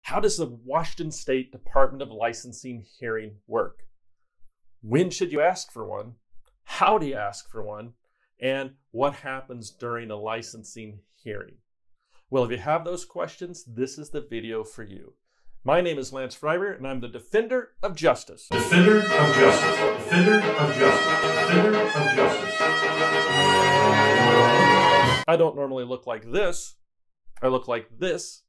How does the Washington State Department of Licensing hearing work? When should you ask for one? How do you ask for one? And what happens during a licensing hearing? Well, if you have those questions, this is the video for you. My name is Fryrear, and I'm the Defender of Justice. Defender of Justice. Defender of Justice. Defender of Justice. I don't normally look like this. I look like this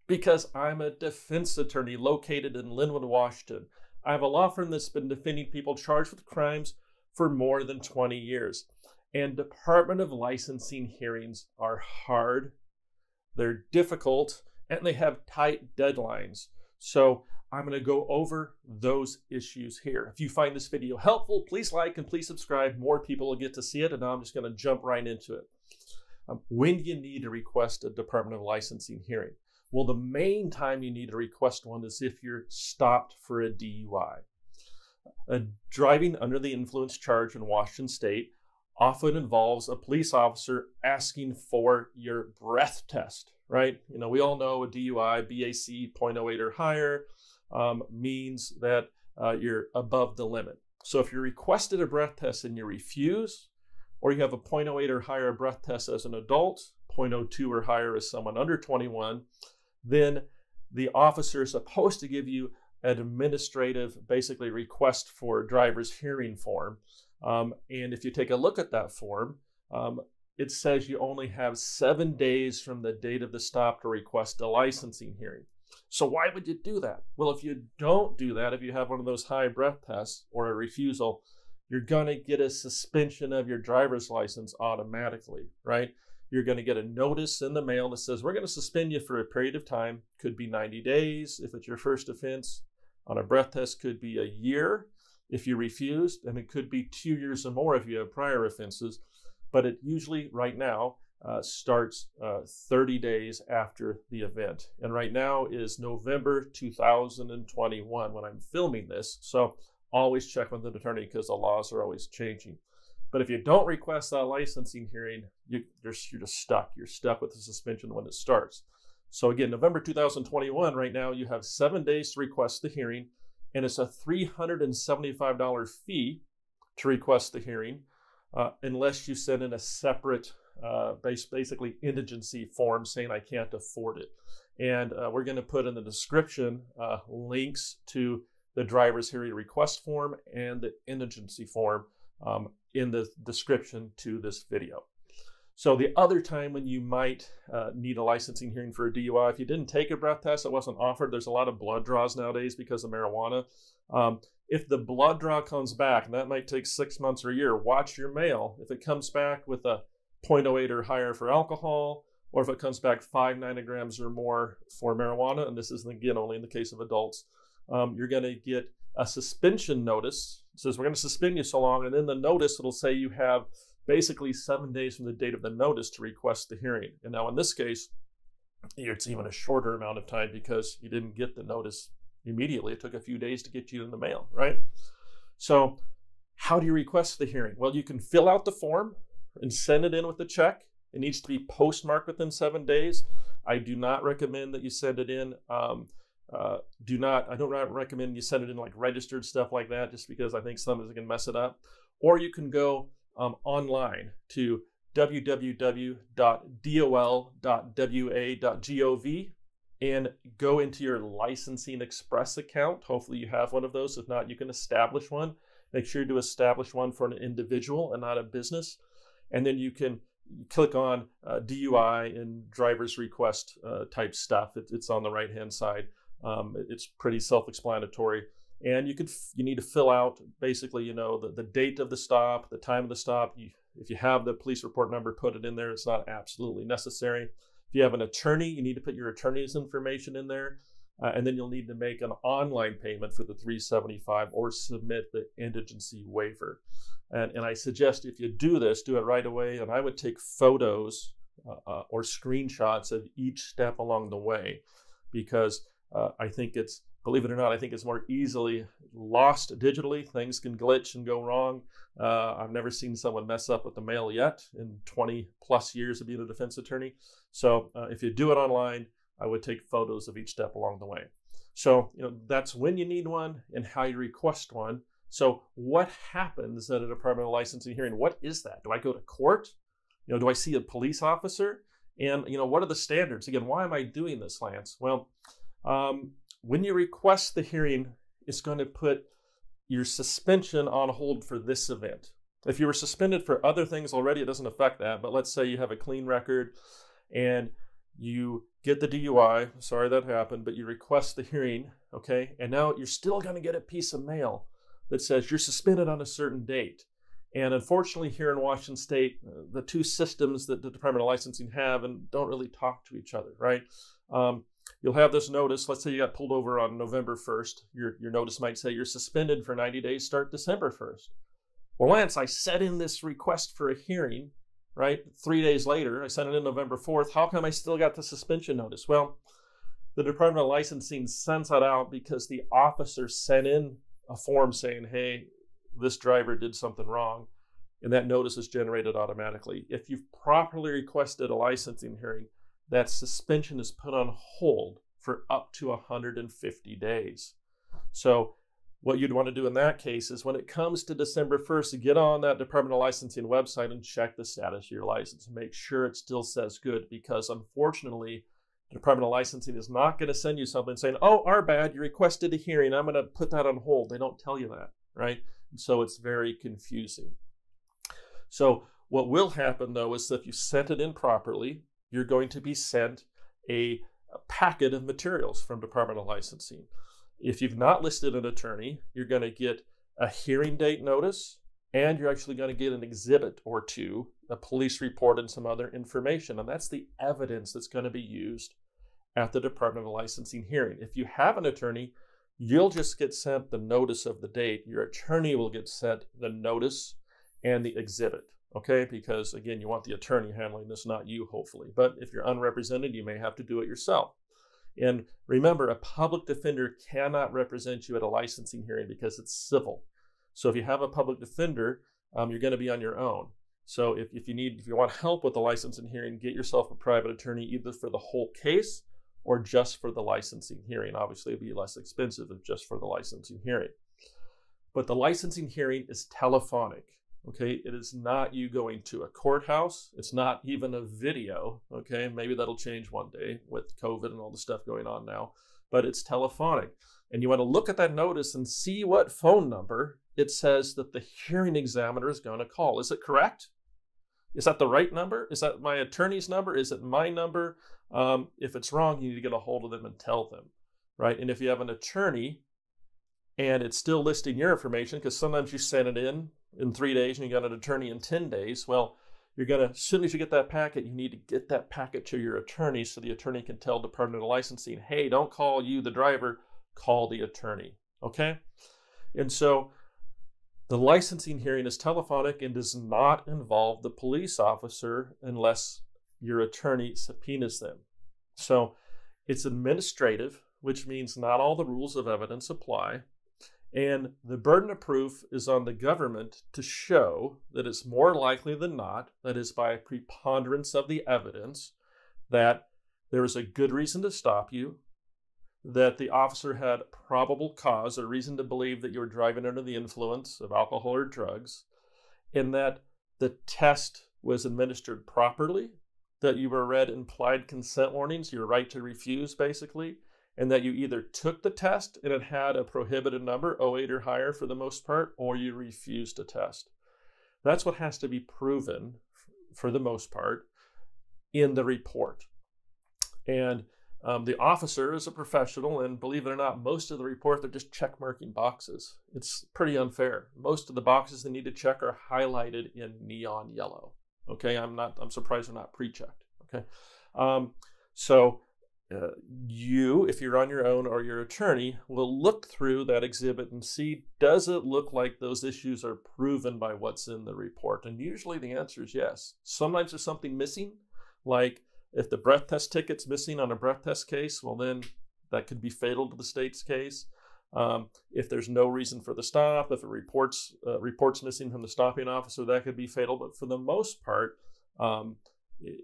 because I'm a defense attorney located in Lynnwood, Washington. I have a law firm that's been defending people charged with crimes for more than 20 years. And Department of Licensing hearings are hard, they're difficult, and they have tight deadlines. So I'm going to go over those issues here. If you find this video helpful, please like and please subscribe. More people will get to see it, and now I'm just going to jump right into it. When do you need to request a Department of Licensing hearing? Well, the main time you need to request one is if you're stopped for a DUI. A driving under the influence charge in Washington State often involves a police officer asking for your breath test, right? You know, we all know a DUI, BAC 0.08 or higher, means that you're above the limit. So if you're requested a breath test and you refuse, or you have a 0.08 or higher breath test as an adult, 0.02 or higher as someone under 21, then the officer is supposed to give you an administrative, basically, request for driver's hearing form. And if you take a look at that form, it says you only have 7 days from the date of the stop to request a licensing hearing. So why would you do that? Well, if you don't do that, if you have one of those high breath tests or a refusal, you're going to get a suspension of your driver's license automatically, right? You're going to get a notice in the mail that says, we're going to suspend you for a period of time. Could be 90 days if it's your first offense. On a breath test, could be a year if you refused, and it could be 2 years or more if you have prior offenses. But it usually, right now, starts 30 days after the event. And right now is November 2021 when I'm filming this. So always check with an attorney because the laws are always changing. But if you don't request that licensing hearing, you're just stuck. You're stuck with the suspension when it starts. So again, November 2021, right now you have 7 days to request the hearing, and it's a $375 fee to request the hearing, unless you send in a separate, basically indigency form saying I can't afford it. And we're going to put in the description links to the driver's hearing request form and the indigency form in the description to this video. So the other time when you might need a licensing hearing for a DUI, if you didn't take a breath test, it wasn't offered. There's a lot of blood draws nowadays because of marijuana. If the blood draw comes back, and that might take 6 months or a year, watch your mail. If it comes back with a 0.08 or higher for alcohol, or if it comes back 5 nanograms or more for marijuana, and this is, again, only in the case of adults, you're going to get a suspension notice. It says, we're going to suspend you so long, and in the notice, it'll say you have basically 7 days from the date of the notice to request the hearing. And now in this case, it's even a shorter amount of time because you didn't get the notice immediately. It took a few days to get you in the mail, right? So how do you request the hearing? Well, you can fill out the form and send it in with the check. It needs to be postmarked within 7 days. I do not recommend that you send it in. I don't recommend you send it in like registered stuff like that, just because I think some of it can mess it up. Or you can go online to www.dol.wa.gov and go into your Licensing Express account. Hopefully you have one of those. If not, you can establish one. Make sure to establish one for an individual and not a business. And then you can click on DUI and driver's request type stuff. It's on the right-hand side. It's pretty self-explanatory. And you need to fill out basically, the date of the stop, the time of the stop. If you have the police report number, put it in there. It's not absolutely necessary. If you have an attorney, you need to put your attorney's information in there. And then you'll need to make an online payment for the $375 or submit the indigency waiver. And I suggest if you do this, do it right away. And I would take photos or screenshots of each step along the way, because I think it's, believe it or not, I think it's more easily lost digitally. Things can glitch and go wrong. I've never seen someone mess up with the mail yet in 20 plus years of being a defense attorney. So if you do it online, I would take photos of each step along the way. So, that's when you need one and how you request one. So what happens at a Department of Licensing hearing? What is that? Do I go to court? Do I see a police officer? And, what are the standards? Again, why am I doing this, Lance? Well, when you request the hearing, it's going to put your suspension on hold for this event. If you were suspended for other things already, it doesn't affect that. But let's say you have a clean record and you get the DUI. Sorry that happened, but you request the hearing, okay? And now you're still going to get a piece of mail that says you're suspended on a certain date. And unfortunately, here in Washington State, the two systems that the Department of Licensing have and don't really talk to each other, right? You'll have this notice. Let's say you got pulled over on November 1st. Your notice might say you're suspended for 90 days, start December 1st. Well, Lance, I set in this request for a hearing, right? 3 days later, I sent it in November 4th. How come I still got the suspension notice? Well, the Department of Licensing sends that out because the officer sent in a form saying, hey, this driver did something wrong, and that notice is generated automatically. If you've properly requested a licensing hearing, that suspension is put on hold for up to 150 days. So what you'd want to do in that case is when it comes to December 1st, get on that Department of Licensing website and check the status of your license and make sure it still says good, because unfortunately, the Department of Licensing is not going to send you something saying, oh, our bad, you requested a hearing, I'm going to put that on hold. They don't tell you that, right? And so it's very confusing. So what will happen, though, is that if you sent it in properly, you're going to be sent a packet of materials from Department of Licensing. If you've not listed an attorney, you're going to get a hearing date notice, and you're actually going to get an exhibit or two, a police report, and some other information. And that's the evidence that's going to be used at the Department of Licensing hearing. If you have an attorney, you'll just get sent the notice of the date. Your attorney will get sent the notice and the exhibit, okay? Because, again, you want the attorney handling this, not you, hopefully. But if you're unrepresented, you may have to do it yourself. And remember, a public defender cannot represent you at a licensing hearing because it's civil. So if you have a public defender, you're going to be on your own. So if you want help with the licensing hearing, get yourself a private attorney either for the whole case or just for the licensing hearing. Obviously, it'll be less expensive if just for the licensing hearing. But the licensing hearing is telephonic. Okay, it is not you going to a courthouse. It's not even a video. Okay, maybe that'll change one day with COVID and all the stuff going on now, but it's telephonic. And you want to look at that notice and see what phone number it says that the hearing examiner is going to call. Is it correct? Is that the right number? Is that my attorney's number? Is it my number? If it's wrong, you need to get a hold of them and tell them, right? And if you have an attorney and it's still listing your information, because sometimes you send it in 3 days and you got an attorney in 10 days, well, you're going to, as soon as you get that packet, you need to get that packet to your attorney so the attorney can tell Department of Licensing, hey, don't call you, the driver, call the attorney, okay? And so the licensing hearing is telephonic and does not involve the police officer unless your attorney subpoenas them. So it's administrative, which means not all the rules of evidence apply. And the burden of proof is on the government to show that it's more likely than not, that is by a preponderance of the evidence, that there is a good reason to stop you, that the officer had probable cause or reason to believe that you were driving under the influence of alcohol or drugs, and that the test was administered properly, that you were read implied consent warnings, your right to refuse basically, and that you either took the test and it had a prohibited number, 08 or higher for the most part, or you refused to test. That's what has to be proven, for the most part, in the report. And the officer is a professional, and believe it or not, most of the report, they're just check-marking boxes. It's pretty unfair. Most of the boxes they need to check are highlighted in neon yellow. Okay, I'm surprised they're not pre-checked. Okay, you, if you're on your own, or your attorney, will look through that exhibit and see, does it look like those issues are proven by what's in the report? And usually the answer is yes. Sometimes there's something missing, like if the breath test ticket's missing on a breath test case, well then that could be fatal to the state's case. If there's no reason for the stop, if a report's missing from the stopping officer, that could be fatal. But for the most part,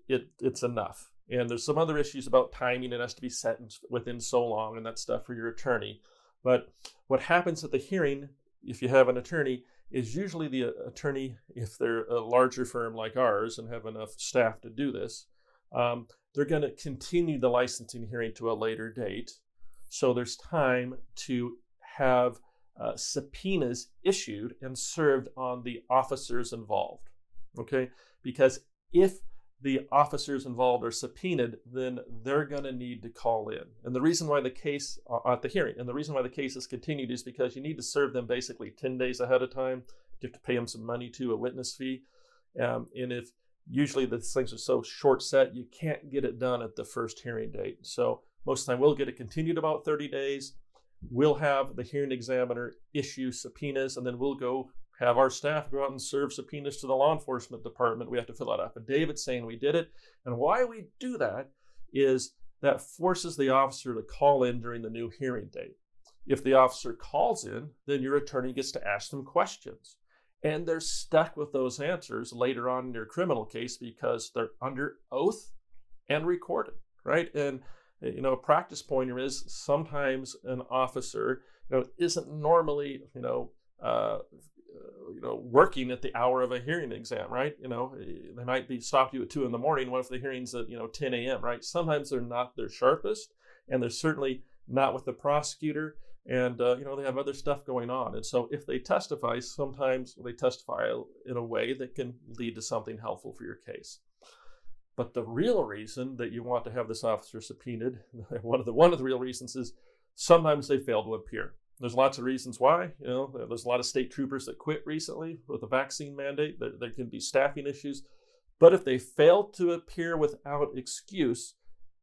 it's enough. And there's some other issues about timing. It has to be set within so long and that stuff for your attorney. But what happens at the hearing, if you have an attorney, is usually the attorney, if they're a larger firm like ours and have enough staff to do this, they're going to continue the licensing hearing to a later date. So there's time to have subpoenas issued and served on the officers involved, okay? Because if the officers involved are subpoenaed, then they're going to need to call in. And the reason why the case at the hearing, and the reason why the case is continued is because you need to serve them basically 10 days ahead of time. You have to pay them some money too, a witness fee. And if usually the things are so short set, you can't get it done at the first hearing date. So most of the time we'll get it continued about 30 days. We'll have the hearing examiner issue subpoenas, and then we'll go have our staff go out and serve subpoenas to the law enforcement department. We have to fill out affidavits saying we did it. And why we do that is that forces the officer to call in during the new hearing date. If the officer calls in, then your attorney gets to ask them questions. And they're stuck with those answers later on in your criminal case because they're under oath and recorded, right? And a practice pointer is sometimes an officer, isn't normally, working at the hour of a hearing exam, right? They might be stopped you at 2 a.m. What if the hearing's at 10 a.m., right? Sometimes they're not their sharpest, and they're certainly not with the prosecutor, and they have other stuff going on. And so if they testify, sometimes they testify in a way that can lead to something helpful for your case. But the real reason that you want to have this officer subpoenaed, one of the real reasons is sometimes they fail to appear. There's lots of reasons why. There's a lot of state troopers that quit recently with the vaccine mandate. There can be staffing issues. But if they fail to appear without excuse,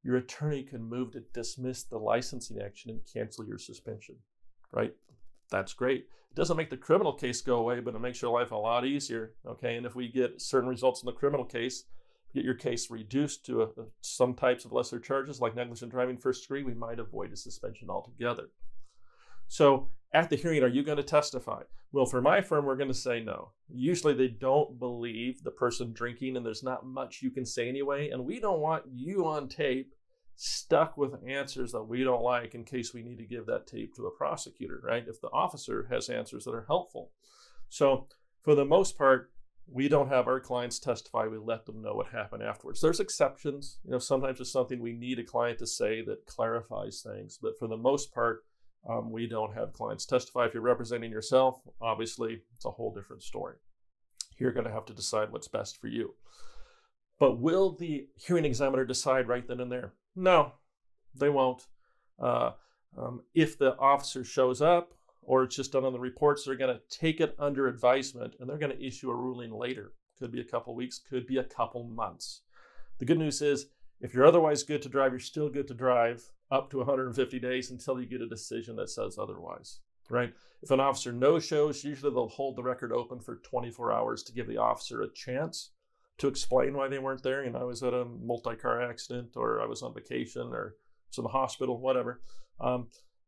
your attorney can move to dismiss the licensing action and cancel your suspension, right? That's great. It doesn't make the criminal case go away, but it makes your life a lot easier, okay? And if we get certain results in the criminal case, get your case reduced to some types of lesser charges like negligent driving first degree, we might avoid a suspension altogether. So at the hearing, are you going to testify? Well, for my firm, we're going to say no. Usually they don't believe the person drinking, and there's not much you can say anyway. And we don't want you on tape stuck with answers that we don't like in case we need to give that tape to a prosecutor, right? If the officer has answers that are helpful. So for the most part, we don't have our clients testify. We let them know what happened afterwards. There's exceptions. Sometimes there's something we need a client to say that clarifies things. But for the most part, we don't have clients testify. If you're representing yourself, obviously, it's a whole different story. You're going to have to decide what's best for you. But will the hearing examiner decide right then and there? No, they won't. If the officer shows up or it's just done on the reports, they're going to take it under advisement and they're going to issue a ruling later. Could be a couple weeks, could be a couple months. The good news is, if you're otherwise good to drive, you're still good to drive up to 150 days until you get a decision that says otherwise, right? If an officer no-shows, usually they'll hold the record open for 24 hours to give the officer a chance to explain why they weren't there. I was at a multi-car accident, or I was on vacation, or was in the hospital, whatever.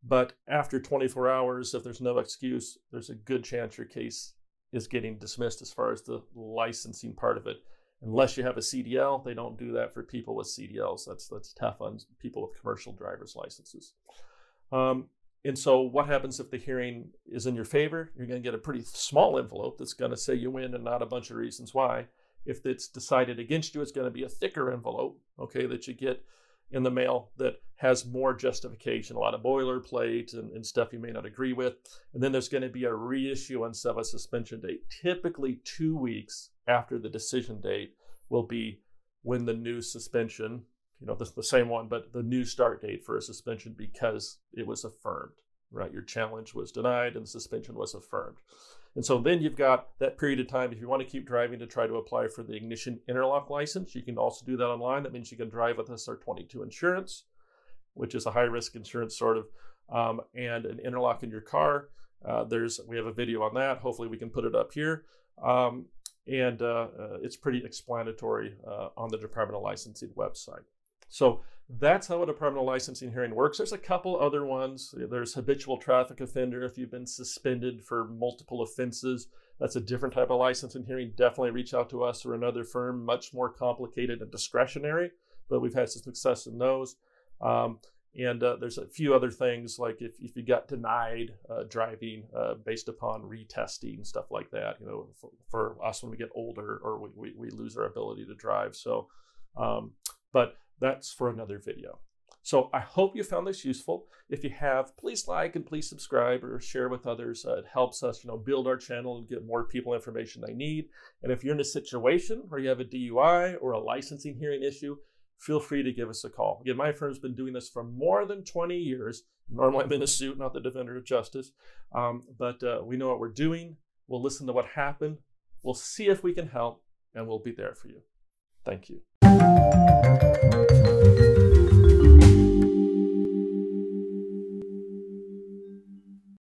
But after 24 hours, if there's no excuse, there's a good chance your case is getting dismissed as far as the licensing part of it. Unless you have a CDL, they don't do that for people with CDLs. That's tough on people with commercial driver's licenses. And so what happens if the hearing is in your favor? You're going to get a pretty small envelope that's going to say you win and not a bunch of reasons why. If it's decided against you, it's going to be a thicker envelope, okay, that you get in the mail that has more justification, a lot of boilerplate and stuff you may not agree with. And then there's going to be a reissuance of a suspension date. Typically 2 weeks after the decision date will be when the new suspension, the same one, but the new start date for a suspension because it was affirmed, right? Your challenge was denied and the suspension was affirmed. And so then you've got that period of time, if you want to keep driving, to try to apply for the ignition interlock license. You can also do that online. That means you can drive with SR22 insurance, which is a high-risk insurance sort of, and an interlock in your car. We have a video on that. Hopefully we can put it up here. It's pretty explanatory on the Department of Licensing website. So that's how a Department of Licensing hearing works. There's a couple other ones. There's habitual traffic offender. If you've been suspended for multiple offenses, that's a different type of licensing hearing. Definitely reach out to us or another firm, much more complicated and discretionary. but we've had some success in those. And there's a few other things, like if you got denied driving based upon retesting, stuff like that, for us when we get older or we lose our ability to drive. So, but that's for another video. So I hope you found this useful. If you have, please like and please subscribe or share with others. It helps us, build our channel and get more people information they need. And if you're in a situation where you have a DUI or a licensing hearing issue, feel free to give us a call. Again, my firm's been doing this for more than 20 years. Normally I'm in a suit, not the defender of justice. But we know what we're doing. We'll listen to what happened. We'll see if we can help, and we'll be there for you. Thank you.